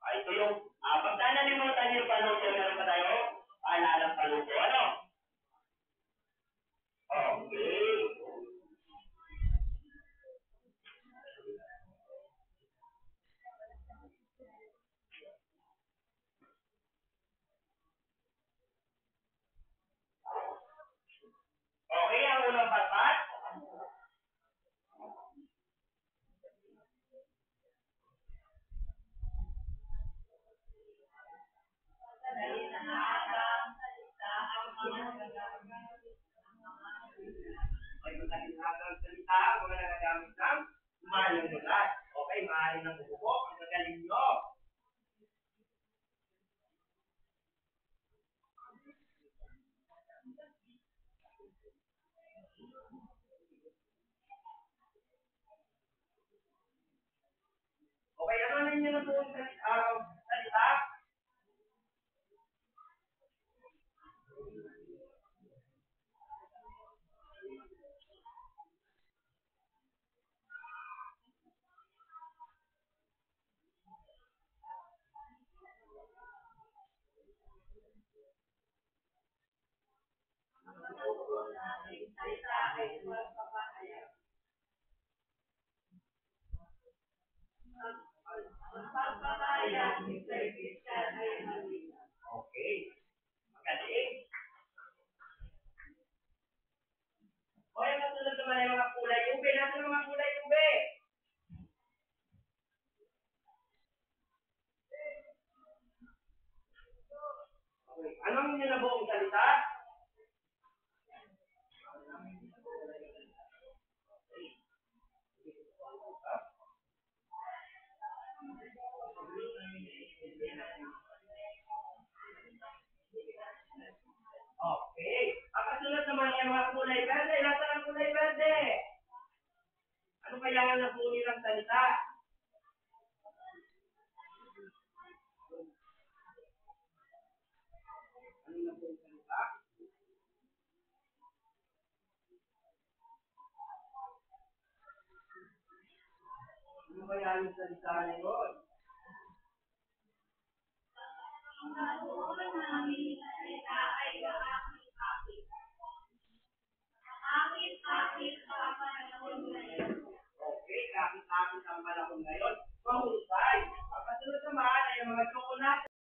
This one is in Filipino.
Ito yung, pagka nalimutan yung paluto, meron pa tayo, paalalang paluto. Ano? Okay. Okay, ang unang patpat. Ay, magkakilhagang salita, mga nagagamit ng maling ulat. Okay, maaari ng bubok, ang gagaling nyo. Okay, ano na inyo na buong salita? Okay, magaling. O, yung kasunod naman yung mga kulay ube. Nasaan ang mga kulay ube? Okay, anong inyo na buong salita? Okay. Ang kasunod naman yung mga kulay verde. Nasaan ang kulay verde? Ano kaya ang nabuo nilang salita? Ano nabuong salita? Ano kaya ang salita ngayon? Okay, kapit-kapit ang panahon ngayon.